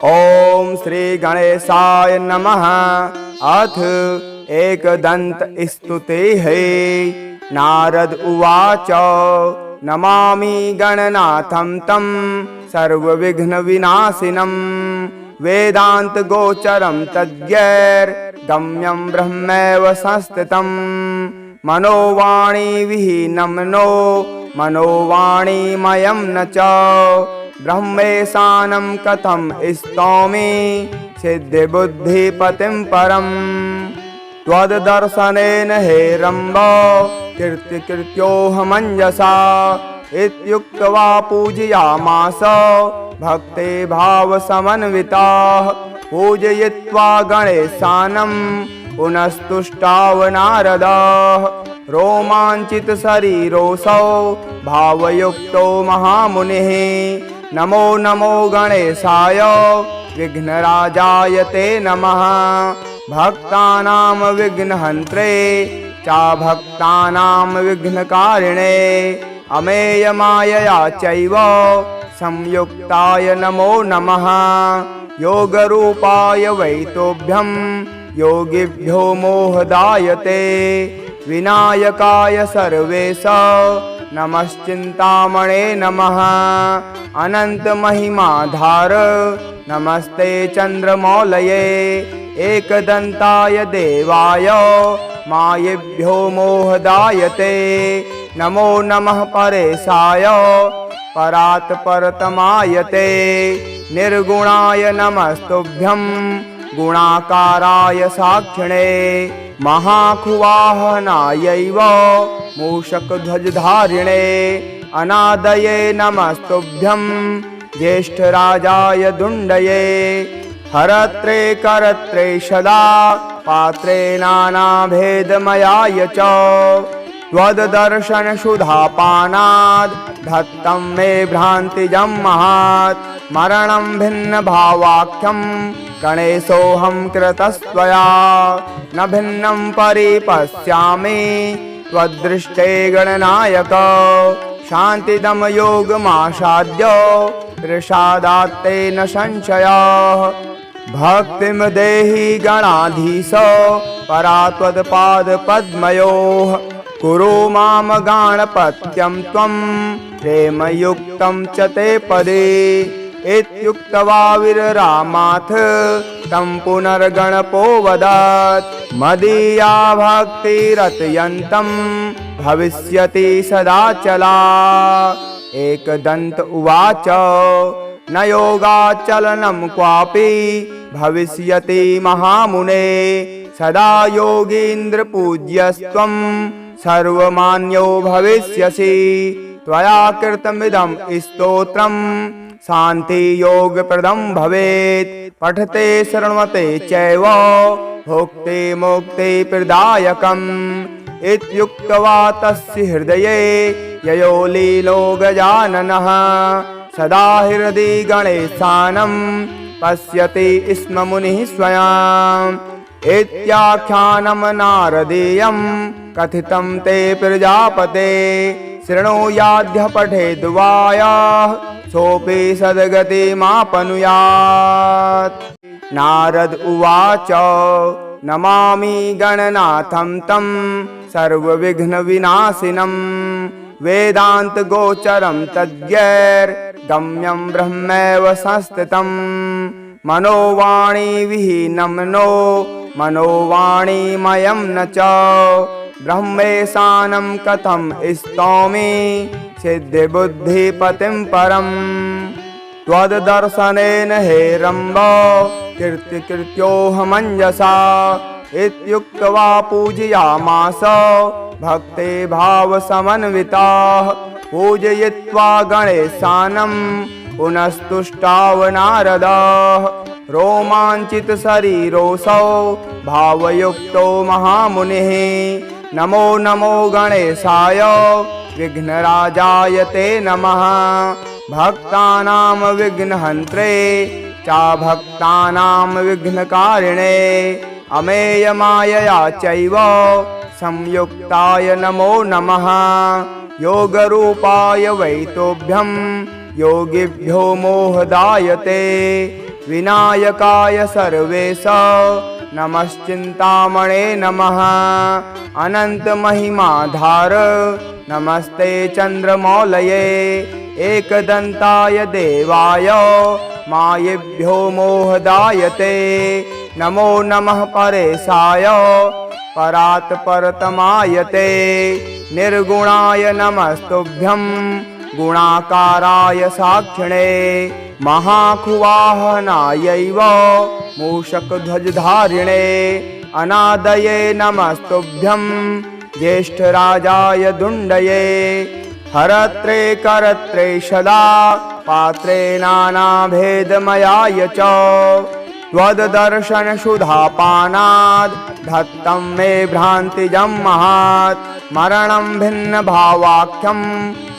ओम श्री गणेशाय नमः। अथ एकदंत स्तुते है। नारद उवाच नमामि गणनाथं तं सर्वविघ्न विनाशिनं वेदांत गोचरं तद्गैर्गम्यं ब्रह्मैव संस्थितं मनोवाणी विहीनं नो मनोवाणीमयं न च ब्रह्मेशानं कथं स्तौमि सिद्धिबुद्धिपतिं परम् त्वद्दर्शनेन हेरम्ब कीर्तिकृत्योऽहमञ्जसा इत्युक्त्वा पूजयामास भक्ते भावसमन्विताः पूजयित्वा गणेशानं पुनस्तुष्टाव नारदः रोमाञ्चित शरीरोऽसौ भावयुक्तो महामुनिः नमो नमो गणेशाय विघ्नराजाय ते नमः भक्तानां विघ्नहन्त्रे चाभक्तानां विघ्नकारिणे अमेयमायया चैव संयुक्ताय नमो नमः योगरूपाय वै तोभ्यं योगिभ्यो मोहदायते विनायकाय सर्वेश नमश्चिन्तामणे नमः अनन्तमहिमाधार नमस्ते चन्द्रमौलये एकदन्ताय देवाय मायेभ्यो मोहदायते नमो नमः परेशाय परात् परतमायते निर्गुणाय नमस्तुभ्यं गुणाकाराय साक्षिणे महाखुवाहनायैव मूषकध्वजधारिणे अनादये नमस्तुभ्यं ज्येष्ठराजाय दुण्डये हरत्रे करत्रे सदा पात्रे नानाभेदमयाय च त्वद्दर्शनसुधापानाद् धत्तं मे भ्रान्तिजं महात् मरणं भिन्नभावाख्यं गणेशोऽहं कृतस्त्वया न भिन्नं परिपश्यामि त्वद्दृष्टे गणनायक शान्तिदं योगमासाद्य प्रसादात्ते न संशयः भक्तिं देहि गणाधीश परा त्वत्पादपद्मयोः कुरु मां गाणपत्यं त्वं प्रेमयुक्तं च ते पदे इत्युक्त्वा विररामाथ तं पुनर्गणपो वदत् मदीया भक्तिरत्यन्तं भविष्यति सदाचला एकदन्त उवाच न योगाचलनं क्वापि भविष्यति महामुने सदा योगीन्द्रपूज्यस्त्वं सर्वमान्यो भविष्यसि त्वया कृतमिदं स्तोत्रं शान्तियोगप्रदं भवेत् पठते शृण्वते चैव भोक्ते मोक्ते प्रदायकम् इत्युक्त्वा तस्य हृदये ययो लीलो गजाननः सदा हृदि गणेशानं पश्यति स्म मुनिः स्वयम् इत्याख्यानं नारदीयं कथितं ते प्रजापते शृणुयाद्य पठेद्वायाः सोऽपि सद्गतिमापनुयात्। नारद उवाच नमामि गणनाथं तं सर्वविघ्नविनाशिनं वेदान्तगोचरं तद्गैर्गम्यं ब्रह्मैव संस्थितं मनोवाणी विहीनं नो मनोवाणीमयं न च ब्रह्मेशानं कथं स्तौमि सिद्धिबुद्धिपतिं परम् त्वद्दर्शनेन हेरम्ब कीर्तिकृत्योऽहमञ्जसा इत्युक्त्वा पूजयामास भक्ते भावसमन्विताः पूजयित्वा गणेशानं पुनस्तुष्टाव नारदः रोमाञ्चित शरीरोऽसौ भावयुक्तो महामुनिः नमो नमो गणेशाय विघ्नराजाय ते नमः भक्तानां विघ्नहन्त्रे चाभक्तानां विघ्नकारिणे अमेयमायया चैव संयुक्ताय नमो नमः योगरूपाय वै तोभ्यं योगिभ्यो मोहदायते विनायकाय सर्वेश नमश्चिन्तामणे नमः। अनन्तमहिमाधार नमस्ते चन्द्रमौलये। एकदन्ताय देवाय मायेभ्यो मोहदायते। नमो नमः परेशाय परात् परतमायते। निर्गुणाय नमस्तुभ्यं गुणाकाराय साक्षिणे। महाखुवाहनायैव मूषकध्वजधारिणे। अनादये नमस्तुभ्यं ज्येष्ठराजाय दुण्डये। हरत्रे करत्रे सदा पात्रे नानाभेदमयाय च। त्वद्दर्शनसुधापानाद् धत्तं मे भ्रान्तिजं महात्। मरणं भिन्नभावाख्यं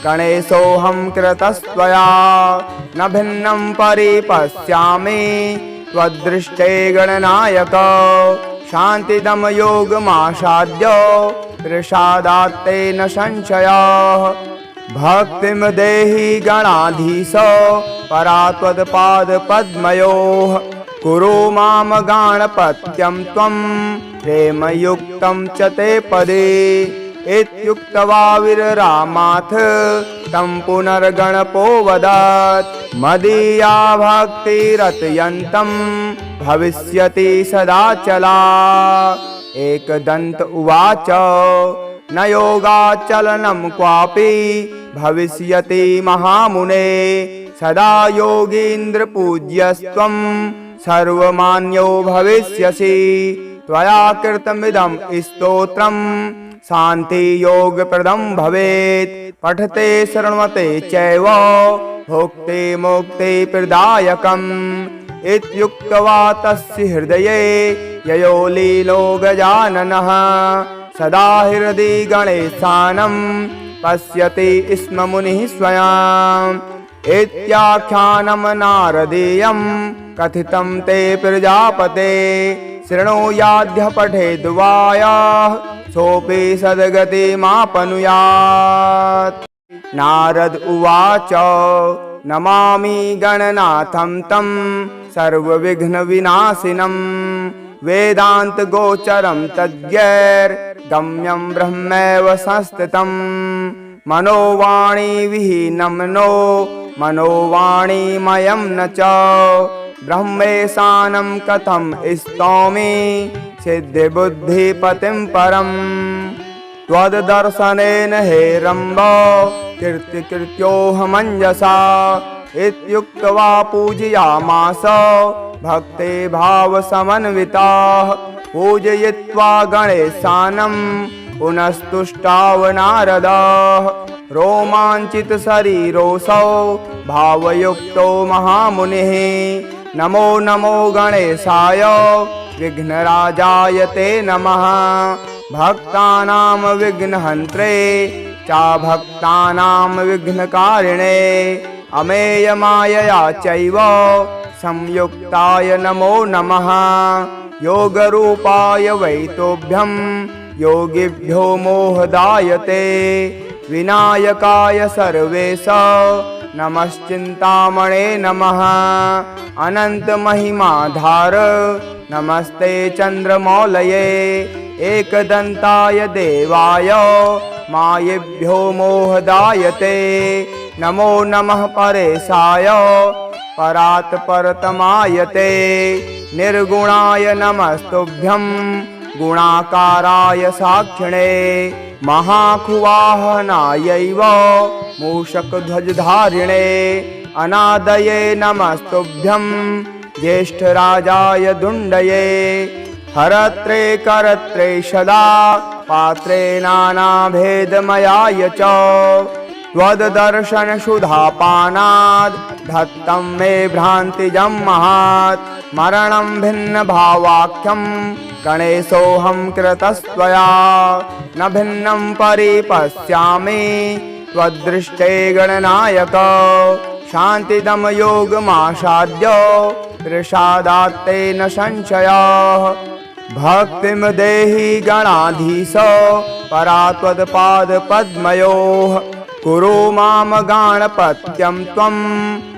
गणेशोऽहं कृतस्त्वया। न भिन्नं परिपश्यामि त्वद्दृष्टे गणनायक। शान्तिदं योगमासाद्य प्रसादात्ते न संशयः। भक्तिं देहि गणाधीश परा त्वत्पादपद्मयोः। कुरु मां गाणपत्यं त्वं प्रेमयुक्तं च ते पदे। इत्युक्त्वा विररामाथ तं पुनर्गणपो वदत्। मदीया भक्तिरत्यन्तं भविष्यति सदाचला। एकदन्त उवाच न योगाचलनं क्वापि भविष्यति महामुने। सदा योगीन्द्रपूज्यस्त्वं सर्वमान्यो भविष्यसि। त्वया कृतमिदं स्तोत्रं शान्तियोगप्रदं भवेत्। पठते शृण्वते चैव भोक्ते मोक्ते प्रदायकम्। इत्युक्त्वा तस्य हृदये ययो लीलो गजाननः। सदा हृदि गणेशानं पश्यति स्म मुनिः स्वयम्। इत्याख्यानं नारदीयं कथितं ते प्रजापते। शृणुयाद्य पठेद्वायाः सोऽपि सद्गतिमापनुयात्। नारद उवाच नमामि गणनाथं तं सर्वविघ्नविनाशिनं। वेदान्तगोचरं तद्गैर्गम्यं ब्रह्मैव संस्थितं। मनोवाणी विहीनं नो मनोवाणीमयं न च। ब्रह्मेशानं कथं स्तौमि सिद्धिबुद्धिपतिं परम्। त्वद्दर्शनेन हेरम्ब कीर्तिकृत्योऽहमञ्जसा। इत्युक्त्वा पूजयामास भक्ते भावसमन्विताः। पूजयित्वा गणेशानं पुनस्तुष्टाव नारदः। रोमाञ्चितशरीरोऽसौ भावयुक्तो महामुनिः। नमो नमो गणेशाय विघ्नराजाय ते नमः। भक्तानां विघ्नहन्त्रे चाभक्तानां विघ्नकारिणे। अमेयमायया चैव संयुक्ताय नमो नमः। योगरूपाय वै तोभ्यं योगिभ्यो मोहदायते। विनायकाय सर्वेश नमश्चिन्तामणे नमः। अनन्तमहिमाधार नमस्ते चन्द्रमौलये। एकदन्ताय देवाय मायेभ्यो मोहदायते। नमो नमः परेशाय परात् परतमायते। निर्गुणाय नमस्तुभ्यं गुणाकाराय साक्षिणे। महाखुवाहनायैव मूषकध्वजधारिणे। अनादये नमस्तुभ्यं ज्येष्ठराजाय दुण्डये। हरत्रे करत्रे सदा पात्रे नानाभेदमयाय च। त्वद्दर्शनसुधापानाद् धत्तं मे भ्रान्तिजं महात्। मरणं भिन्नभावाख्यं गणेशोऽहं कृतस्त्वया। न भिन्नं परिपश्यामि त्वद्दृष्टे गणनायक। शान्तिदं योगमासाद्य प्रसादात्ते न संशयः। भक्तिं देहि गणाधीश परा त्वत्पादपद्मयोः। कुरु माम गाणपत्यं त्वं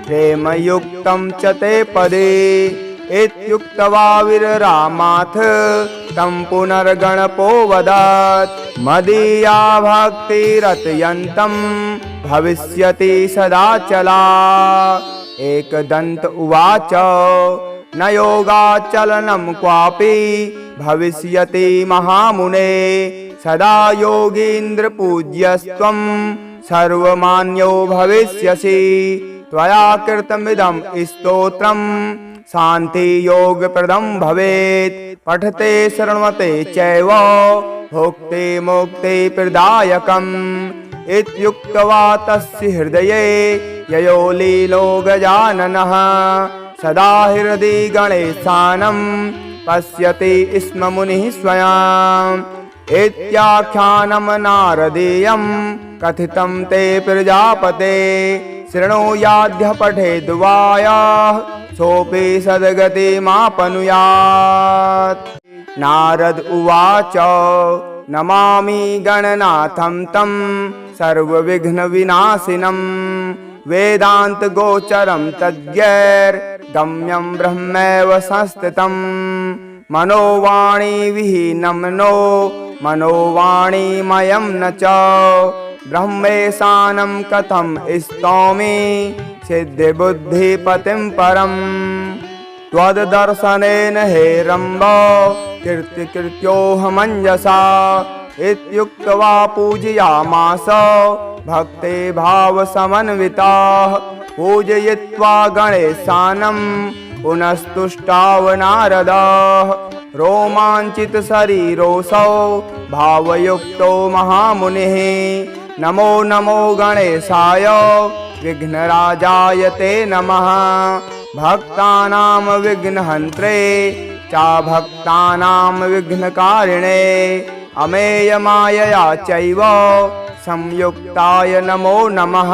प्रेमयुक्तं च ते पदे इत्युक्त्वा विररामाथ तं पुनर्गणपो वदत् मदीया भक्तिरत्यन्तं भविष्यति सदाचला। एकदन्त उवाच न योगाचलनं क्वापि भविष्यति महामुने सदा योगीन्द्रपूज्यस्त्वं सर्वमान्यो भविष्यसि। त्वया कृतमिदं स्तोत्रं शान्तियोगप्रदं भवेत् पठते शृण्वते चैव भोक्ते मोक्ते प्रदायकम् इत्युक्त्वा तस्य हृदये ययो लीलो गजाननः सदा हृदि गणेशानं पश्यति स्म मुनिः स्वयम् इत्याख्यानं नारदीयं कथितं ते प्रजापते शृणुयाद्य पठेद्वायाः सोऽपि सद्गतिमापनुयात्। नारद उवाच नमामि गणनाथं तं सर्वविघ्नविनाशिनं वेदान्तगोचरं तद्गैर्गम्यं ब्रह्मैव संस्थितं मनोवाणी विहीनं नो मनोवाणीमयं न च ब्रह्मेशानं कथं स्तौमि सिद्धिबुद्धिपतिं परम् त्वद्दर्शनेन हे रम्ब कीर्तिकृत्योऽहमञ्जसा इत्युक्त्वा पूजयामास भक्ते भावसमन्विताः पूजयित्वा गणेशानं पुनस्तुष्टाव नारदः रोमाञ्चितशरीरोऽसौ भावयुक्तो महामुनिः नमो नमो गणेशाय विघ्नराजाय ते नमः भक्तानां विघ्नहन्त्रे चा भक्तानां विघ्नकारिणे अमेयमायया चैव संयुक्ताय नमो नमः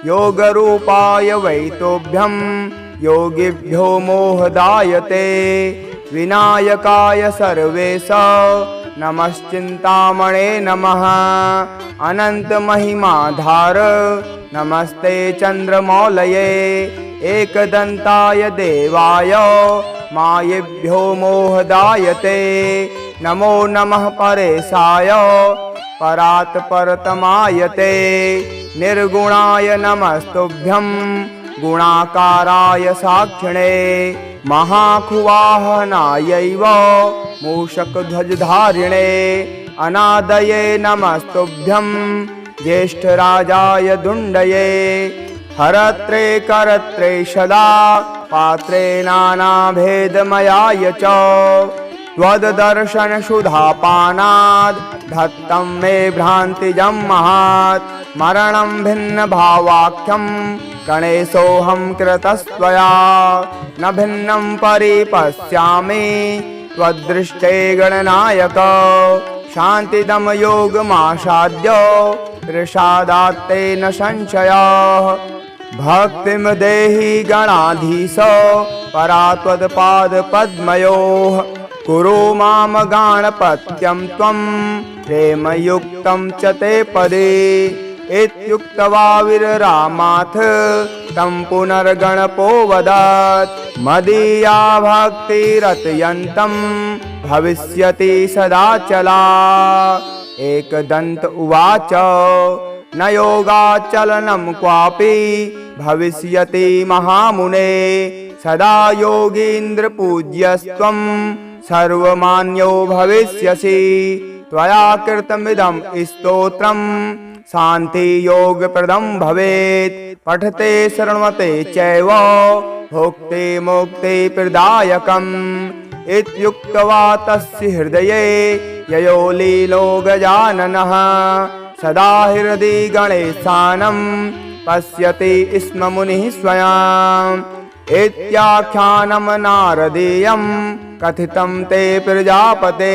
योगरूपाय वै तोभ्यं योगिभ्यो मोहदायते विनायकाय सर्वेश नमश्चिन्तामणे नमः अनन्तमहिमाधार नमस्ते चन्द्रमौलये एकदन्ताय देवाय मायेभ्यो मोहदायते नमो नमः परेशाय परात् परतमायते निर्गुणाय नमस्तुभ्यं गुणाकाराय साक्षिणे महाखुवाहनायैव मूषकध्वजधारिणे अनादये नमस्तुभ्यं ज्येष्ठराजाय दुण्डये हरत्रे करत्रे सदा पात्रे नानाभेदमयाय च त्वद्दर्शनसुधापानाद् धत्तं मे भ्रान्तिजं महात् मरणं भिन्नभावाख्यं गणेशोऽहं कृतस्त्वया न भिन्नं परिपश्यामि त्वद्दृष्टे गणनायक शान्तिदं योगमासाद्य प्रसादात्ते न संशयः भक्तिं देहि गणाधीश परा त्वत्पादपद्मयोः कुरु माम गाणपत्यं त्वं प्रेमयुक्तं च ते पदे इत्युक्त्वा विररामाथ तं पुनर्गणपो वदत् मदीया भक्तिरत्यन्तं भविष्यति सदाचला। एकदन्त उवाच न योगाचलनं क्वापि भविष्यति महामुने सदा योगीन्द्रपूज्यस्त्वं सर्वमान्यो भविष्यसि। त्वया कृतमिदं स्तोत्रं शान्तियोगप्रदं भवेत् पठते शृण्वते चैव भोक्ते मोक्ते प्रदायकम् इत्युक्त्वा तस्य हृदये ययो लीलो गजाननः सदा हृदि गणेशानं पश्यति स्म मुनिः स्वयम् इत्याख्यानं नारदीयं कथितं ते प्रजापते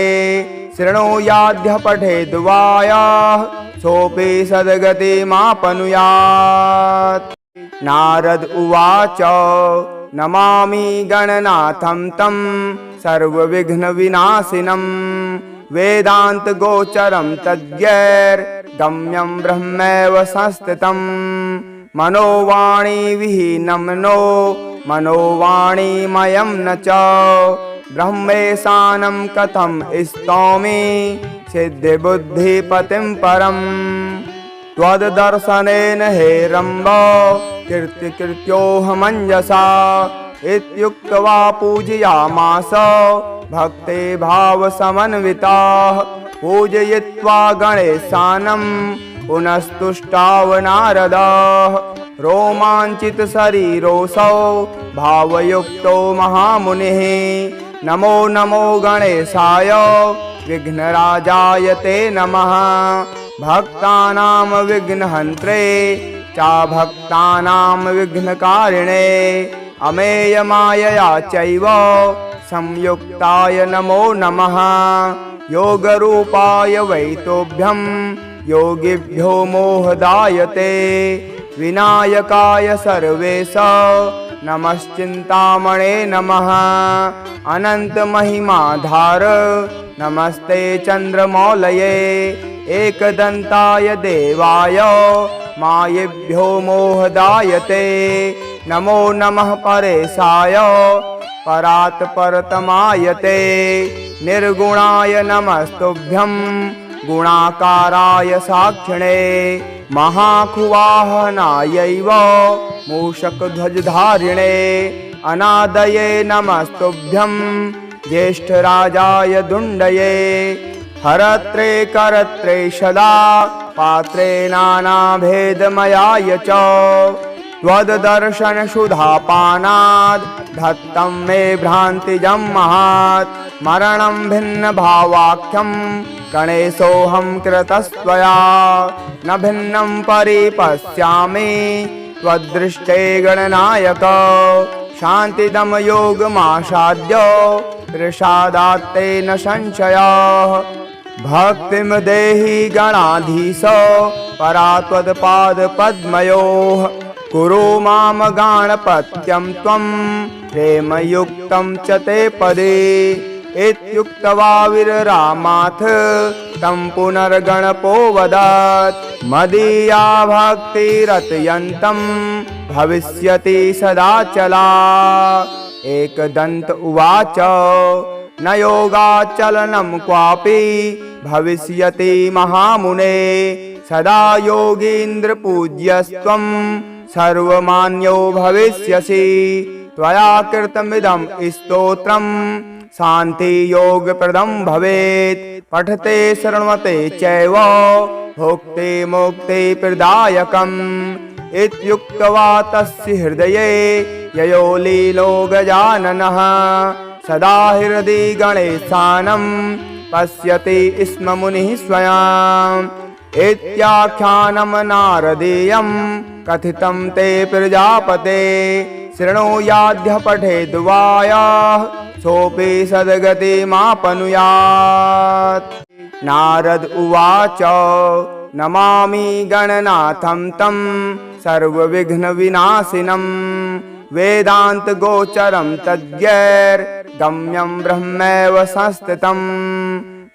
शृणुयाद्य पठेद्वायाः सोऽपि सद्गतिमापनुयात्। नारद उवाच नमामि गणनाथं तं सर्वविघ्नविनाशिनं वेदान्तगोचरं तद्गैर्गम्यं गम्यं ब्रह्मैव संस्थितं मनोवाणी विहीनं नो मनोवाणीमयं न च ब्रह्मेशानं कथं स्तौमि सिद्धिबुद्धिपतिं परम् त्वद्दर्शनेन हे रम्भ कीर्तिकृत्योऽहमञ्जसा इत्युक्त्वा पूजयामास भक्ते भावसमन्विताः पूजयित्वा गणेशानं पुनस्तुष्टाव नारदः रोमाञ्चितशरीरोऽसौ भावयुक्तो महामुनिः नमो नमो गणेशाय विघ्नराजाय ते नमः भक्तानां विघ्नहन्त्रे चाभक्तानां विघ्नकारिणे अमेयमायया चैव संयुक्ताय नमो नमः योगरूपाय वै तोभ्यं योगिभ्यो मोहदायते विनायकाय सर्वेश नमश्चिन्तामणे नमः अनन्तमहिमाधार नमस्ते चन्द्रमौलये एकदन्ताय देवाय मायेभ्यो मोहदायते नमो नमः परेशाय परात्परतमायते निर्गुणाय नमस्तुभ्यं गुणाकाराय साक्षिणे महाखुवाहनायैव मूषकध्वजधारिणे अनादये नमस्तुभ्यं ज्येष्ठराजाय दुण्डये हरत्रे करत्रे सदा पात्रे नानाभेदमयाय च त्वद्दर्शनसुधापानाद् धत्तं मे भ्रान्तिजं महात् मरणं भिन्नभावाख्यं गणेशोऽहं कृतस्त्वया न भिन्नं परिपश्यामि त्वद्दृष्टे गणनायक शान्तिदं योगमासाद्य प्रसादात्ते न संशयः भक्तिं देहि गणाधीश परा त्वत्पादपद्मयोः कुरु मां गाणपत्यं त्वं प्रेमयुक्तं च ते पदे इत्युक्त्वा विररामाथ तं पुनर्गणपो वदत् मदीया भक्तिरत्यन्तं भविष्यति सदाचला एकदन्त उवाच न योगाचलनं क्वापि भविष्यति महामुने सदा योगीन्द्रपूज्यस्त्वं सर्वमान्यो भविष्यसि त्वया कृतमिदं स्तोत्रं शान्तियोगप्रदं भवेत् पठते शृण्वते चैव भोक्ते मोक्ते प्रदायकम् इत्युक्त्वा तस्य हृदये ययो लीलो गजाननः सदा हृदि गणेशानं पश्यति स्म मुनिः स्वयम् इत्याख्यानं नारदीयं कथितं ते प्रजापते शृणुयाद्य पठेद्वायाः सोऽपि सद्गतिमापनुयात् नारद उवाच नमामि गणनाथं तं सर्वविघ्नविनाशिनं वेदान्तगोचरं तद्गैर्गम्यं ब्रह्मैव संस्थितं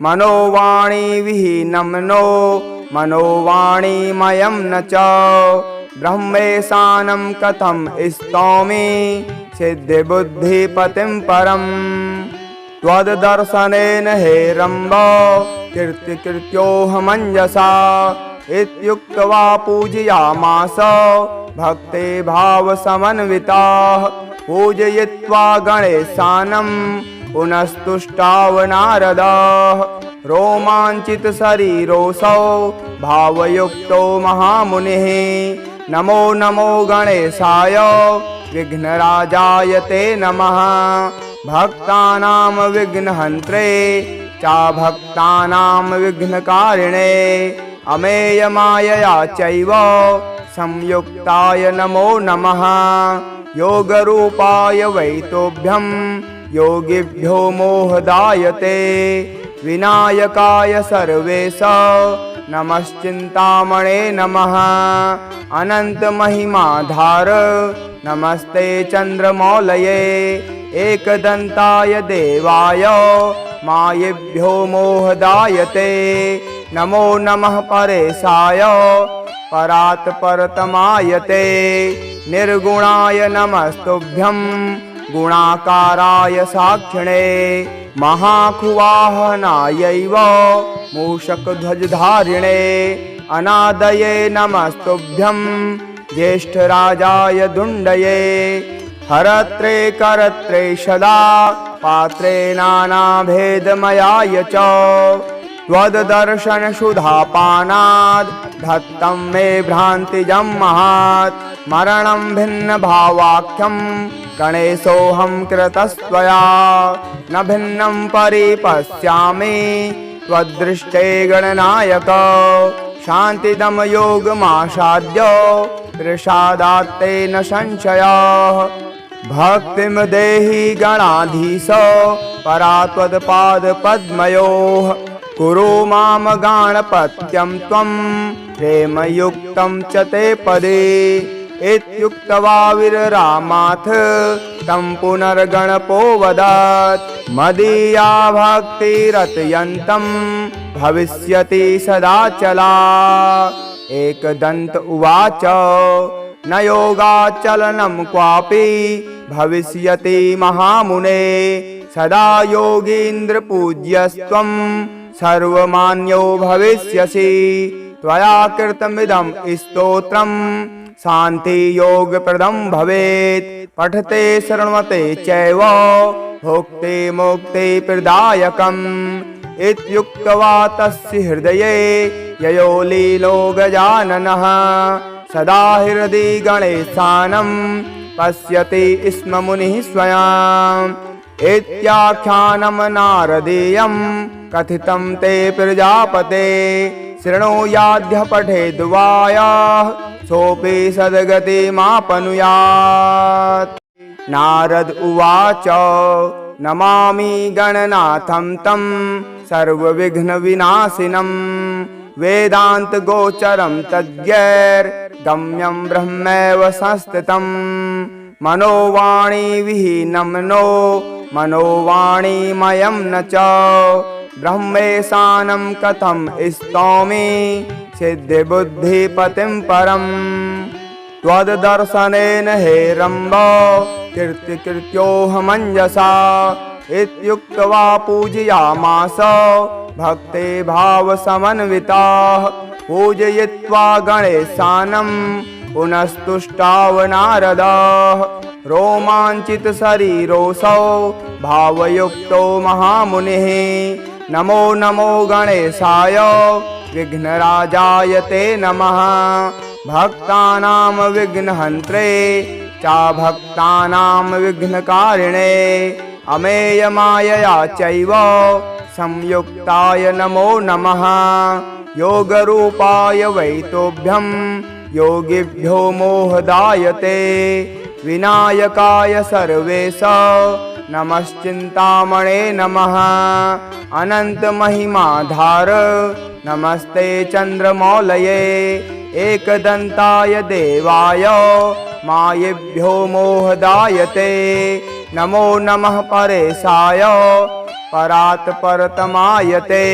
मनोवाणी विहीनं नो मनोवाणीमयं न च ब्रह्मेशानं कथं स्तौमि सिद्धिबुद्धिपतिं परम् त्वद्दर्शनेन हे रम्भ कीर्तिकृत्योऽहमञ्जसा इत्युक्त्वा पूजयामास भक्ते भावसमन्विताः पूजयित्वा गणेशानं पुनस्तुष्टाव नारदः रोमाञ्चितशरीरोऽसौ भावयुक्तो महामुनिः नमो नमो गणेशाय विघ्नराजाय ते नमः भक्तानां विघ्नहन्त्रे चाभक्तानां विघ्नकारिणे अमेयमायया चैव संयुक्ताय नमो नमः योगरूपाय वै तोभ्यं योगिभ्यो मोहदायते विनायकाय सर्वेश नमश्चिन्तामणे नमः अनन्तमहिमाधार नमस्ते चन्द्रमौलये एकदन्ताय देवाय मायेभ्यो मोहदायते नमो नमः परेशाय परात् परतमायते निर्गुणाय नमस्तुभ्यं गुणाकाराय साक्षिणे महाखुवाहनायैव मूषकध्वजधारिणे अनादये नमस्तुभ्यं ज्येष्ठराजाय दुण्डये हरत्रे करत्रे सदा पात्रे नानाभेदमयाय च त्वद्दर्शनसुधापानाद् धत्तं मे भ्रान्तिजं महात् मरणं भिन्नभावाख्यं गणेशोऽहं कृतस्त्वया न भिन्नं परिपश्यामि त्वद्दृष्टे गणनायक शान्तिदं योगमासाद्य प्रसादात्ते न संशयः भक्तिं देहि गणाधीश परा त्वत्पादपद्मयोः कुरु मां गणपत्यं त्वं प्रेमयुक्तं च ते पदे इत्युक्त्वा विररामाथ तं पुनर्गणपोऽवदत् मदीया भक्तिरत्यन्तं भविष्यति सदाचला एकदन्त उवाच न योगाचलनं क्वापि भविष्यति महामुने सदा योगीन्द्रपूज्यस्त्वं सर्वमान्यो भविष्यसि त्वया कृतमिदं स्तोत्रं शान्तियोगप्रदं भवेत् पठते शृण्वते चैव भोक्ते मोक्ते प्रदायकम् इत्युक्त्वा तस्य हृदये ययो लीलो गजाननः सदा हृदि गणेशानं पश्यति स्म मुनिः स्वयम् इत्याख्यानं नारदीयं कथितं ते प्रजापते शृणुयाद्य पठेद्वायाः सोऽपि सद्गतिमापनुयात् नारद उवाच नमामि गणनाथं तं सर्वविघ्नविनाशिनं वेदान्तगोचरं तद्गैर्गम्यं ब्रह्मैव संस्थितं मनोवाणी विहीनं नो मनोवाणीमयं न च ब्रह्मेशानं कथं स्तौमि सिद्धिबुद्धिपतिं परम् त्वद्दर्शनेन हे रम्भ कीर्तिकृत्योऽहमञ्जसा इत्युक्त्वा पूजयामास भक्ते भावसमन्विताः पूजयित्वा गणेशानं पुनस्तुष्टाव नारदः रोमाञ्चितशरीरोऽसौ भावयुक्तो महामुनिः नमो नमो गणेशाय विघ्नराजाय ते नमः भक्तानां विघ्नहन्त्रे चाभक्तानां विघ्नकारिणे अमेयमायया चैव संयुक्ताय नमो नमः योगरूपाय वै तोभ्यं योगिभ्यो मोहदायते विनायकाय सर्वेश नमश्चिन्तामणे नमः अनन्तमहिमाधार नमस्ते चन्द्रमौलये एकदन्ताय देवाय मायेभ्यो मोहदायते नमो नमः परेशाय परात् परतमायते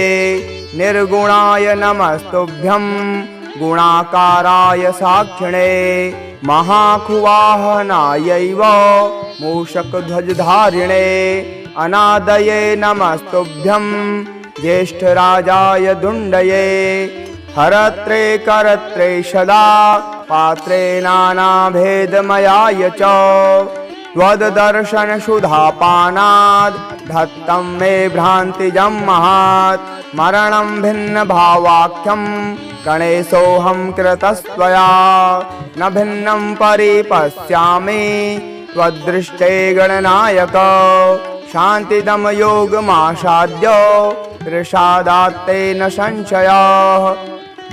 निर्गुणाय नमस्तुभ्यं गुणाकाराय साक्षिणे महाखुवाहनायैव मूषकध्वजधारिणे अनादये नमस्तुभ्यं ज्येष्ठराजाय दुण्डये हरत्रे करत्रे सदा पात्रे नानाभेदमयाय च त्वद्दर्शनसुधापानाद् धत्तं मे भ्रान्तिजं महात् मरणं भिन्नभावाख्यं गणेशोऽहं कृतस्त्वया न भिन्नं परिपश्यामि त्वद्दृष्टे गणनायक शान्तिदं योगमासाद्य प्रसादात्ते न संशयः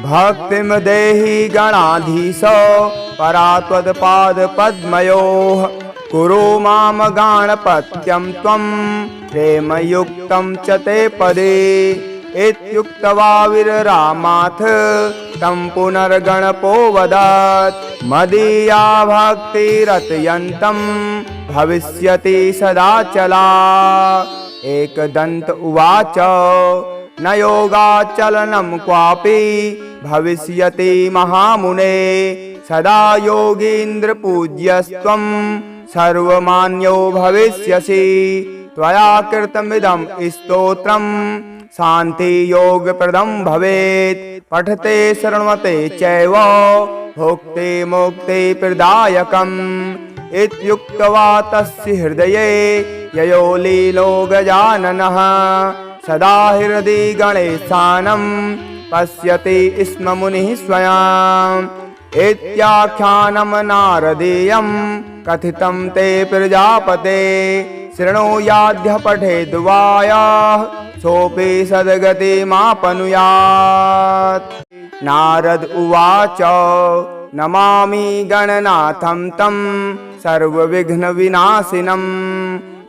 भक्तिं देहि गणाधीश परा त्वत्पादपद्मयोः कुरु मां गणपत्यं त्वं प्रेमयुक्तं च ते पदे इत्युक्त्वा विररामाथ तं पुनर्गणपोऽवदत् मदीया भक्तिरत्यन्तं भविष्यति सदाचला एकदन्त उवाच न योगाचलनं क्वापि भविष्यति महामुने सदा योगीन्द्रपूज्यस्त्वं सर्वमान्यो भविष्यसि त्वया कृतमिदं स्तोत्रं शान्तियोगप्रदं भवेत् पठते शृण्वते चैव भुक्ते मुक्ते प्रदायकम् इत्युक्त्वा तस्य हृदये ययो लीलो गजाननः सदा हृदि गणेशानं पश्यति स्म मुनिः स्वयम् इत्याख्यानं नारदीयं कथितं ते प्रजापते शृणुयाद्य पठेद्वायाः सोऽपि सद्गतिमापनुयात्। नारद उवाच नमामि गणनाथं तं सर्वविघ्नविनाशिनं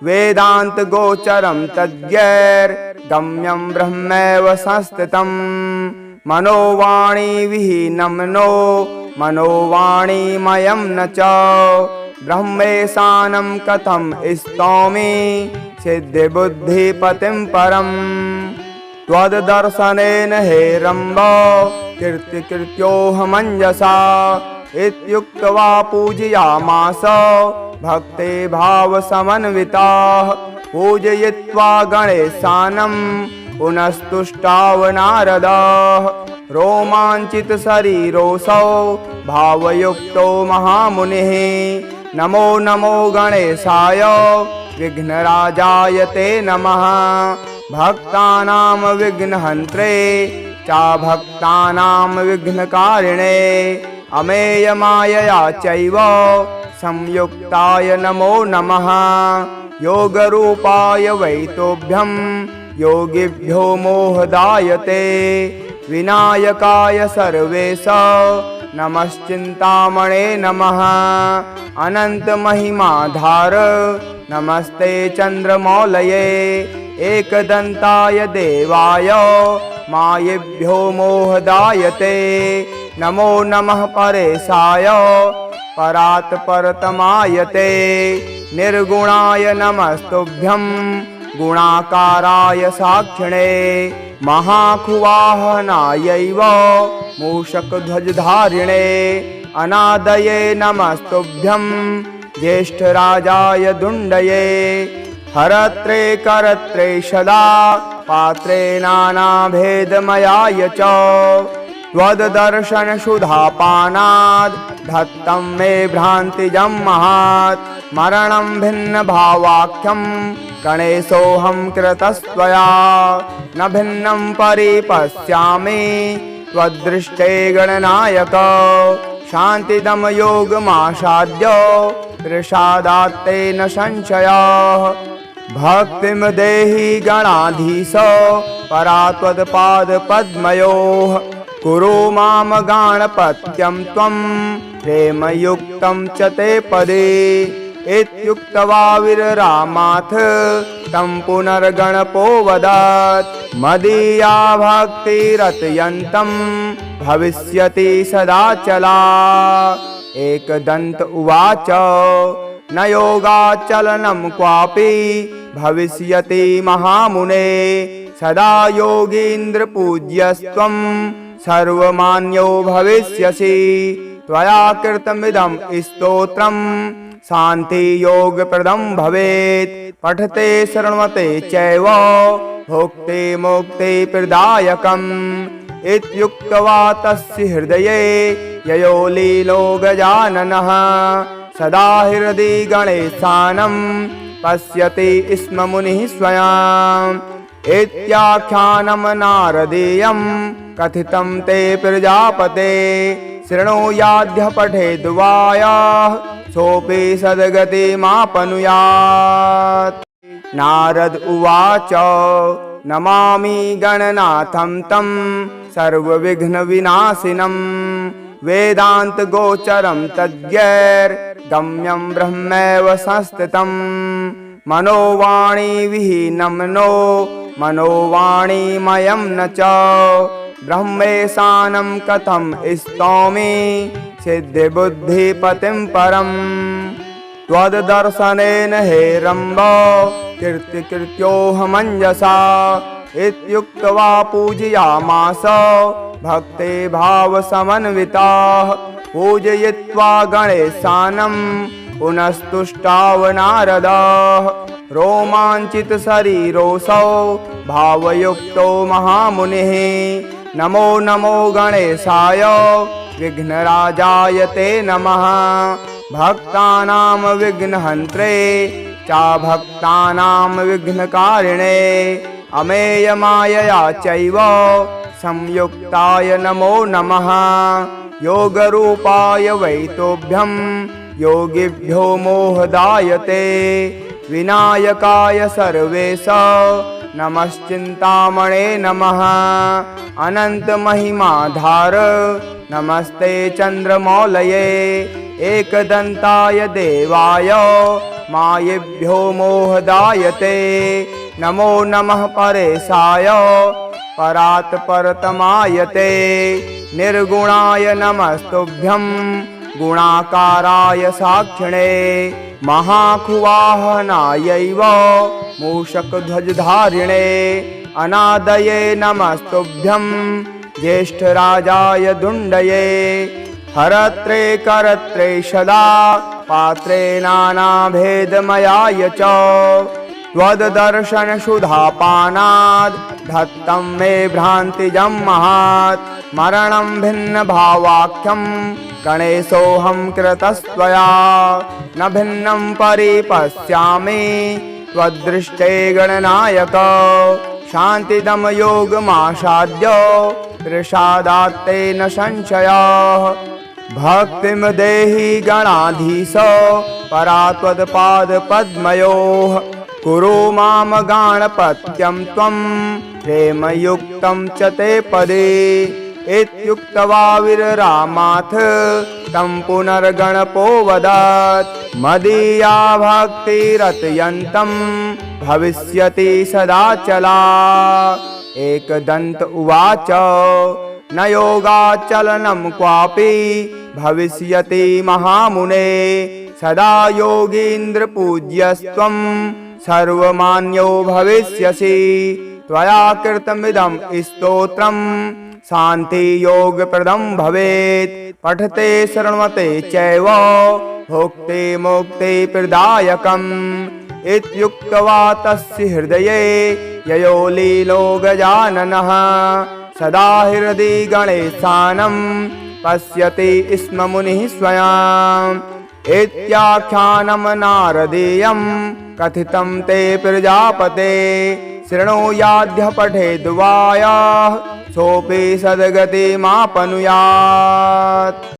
वेदान्तगोचरं तद्गैर्गम्यं ब्रह्मैव संस्थितं मनोवाणी विहीनं नो मनोवाणीमयं न च ब्रह्मेशानं कथं स्तौमि सिद्धिबुद्धिपतिं परम् त्वद्दर्शनेन हेरम्ब कीर्तिकृत्योऽहमञ्जसा इत्युक्त्वा पूजयामास भक्ते भावसमन्विताः पूजयित्वा गणेशानं पुनस्तुष्टाव नारदः रोमाञ्चितशरीरोऽसौ भावयुक्तो महामुनिः नमो नमो गणेशाय विघ्नराजाय ते नमः भक्तानां विघ्नहन्त्रे चाभक्तानां विघ्नकारिणे अमेयमायया चैव संयुक्ताय नमो नमः योगरूपाय वैतोभ्यं योगिभ्यो मोहदायते विनायकाय सर्वेश नमश्चिन्तामणे नमः अनन्तमहिमाधार नमस्ते चन्द्रमौलये एकदन्ताय देवाय मायेभ्यो मोहदायते नमो नमः परेशाय परात्परतमायते निर्गुणाय नमस्तुभ्यं गुणाकाराय साक्षिणे महाखुवाहनायैव मूषकध्वजधारिणे अनादये नमस्तुभ्यं ज्येष्ठराजाय दुण्डये हरत्रे करत्रे सदा पात्रे नानाभेदमयाय च त्वद्दर्शनसुधापानाद् धत्तं मे भ्रान्तिजं महात् मरणं भिन्नभावाख्यं गणेशोऽहं कृतस्त्वया न भिन्नं परिपश्यामि त्वद्दृष्टे गणनायक शान्तिदं योगमासाद्य त्रिषादात्ते न संशयः भक्तिं देहि गणाधीश परा त्वत्पादपद्मयोः कुरु मां गणपत्यं त्वं प्रेमयुक्तं च ते पदे इत्युक्त्वा विररामाथ तं पुनर्गणपोऽवदत् मदीया भक्तिरत्यन्तं भविष्यति सदाचला एकदन्त उवाच न योगाचलनं क्वापि भविष्यति महामुने सदा योगीन्द्रपूज्यस्त्वं सर्वमान्यो भविष्यसि त्वया कृतमिदं स्तोत्रं शान्तियोगप्रदं भवेत् पठते शृण्वते चैव भुक्ते मुक्ते प्रदायकम् इत्युक्त्वा तस्य हृदये ययो लीलो गजाननः सदा हृदि गणेशानं पश्यति स्म मुनिः स्वयम् इत्याख्यानं नारदीयं कथितं ते प्रजापते शृणुयाद्य पठेद्वायाः सोऽपि सद्गतिमापनुयात्। नारद उवाच नमामि गणनाथं तं सर्वविघ्नविनाशिनं वेदान्तगोचरं तद्गैर्गम्यं ब्रह्मैव संस्थितं मनोवाणी विहीनं नो मनोवाणीमयं न च ब्रह्मेशानं कथं स्तौमि सिद्धिबुद्धिपतिं परम् त्वद्दर्शनेन हेरम्ब कीर्तिकृत्योऽहमञ्जसा इत्युक्त्वा पूजयामास भक्ते भावसमन्विताः पूजयित्वा गणेशानं पुनस्तुष्टाव नारदः रोमाञ्चितशरीरोऽसौ भावयुक्तो महामुनिः नमो नमो गणेशाय विघ्नराजाय ते नमः भक्तानां विघ्नहन्त्रे च भक्तानां विघ्नकारिणे अमेयमायया चैव संयुक्ताय नमो नमः योगरूपाय वै तोभ्यं योगिभ्यो मोहदायते विनायकाय सर्वेश नमश्चिन्तामणे नमः अनन्तमहिमाधार नमस्ते चन्द्रमौलये एकदन्ताय देवाय मायेभ्यो मोहदायते नमो नमः परेशाय परात् परतमायते निर्गुणाय नमस्तुभ्यं गुणाकाराय साक्षिणे महाखुवाहनायैव मूषकध्वजधारिणे अनादये नमस्तुभ्यं ज्येष्ठराजाय दुण्डये हरत्रे करत्रे सदा पात्रे नानाभेदमयाय च त्वद्दर्शनसुधापानाद् धत्तं मे भ्रान्तिजं महात् मरणं भिन्नभावाख्यं गणेशोऽहं कृतस्त्वया न भिन्नं परिपश्यामि त्वद्दृष्टे गणनायक शान्तिदं योगमासाद्य प्रसादात्ते न संशयः भक्तिं देहि गणाधीश परा त्वत्पादपद्मयोः कुरु मां गणपत्यं त्वं प्रेमयुक्तं च ते पदे इत्युक्त्वा विररामाथ तं पुनर्गणपो वदत् मदीया भक्तिरत्यन्तं भविष्यति सदाचला एकदन्त उवाच न योगाचलनं क्वापि भविष्यति महामुने सदा योगीन्द्रपूज्यस्त्वं सर्वमान्यो भविष्यसि त्वया कृतमिदं स्तोत्रं शान्तियोगप्रदं भवेत् पठते शृण्वते चैव भुक्ते मुक्ते प्रदायकम् इत्युक्त्वा तस्य हृदये ययो लीलो गजाननः सदा हृदि गणेशानं पश्यति स्म मुनिः स्वयम् इत्याख्यानं नारदीयं कथितं ते प्रजापते शृणुयाद्य पठेद्वाया सोऽपि सद्गतिमापनुयात्।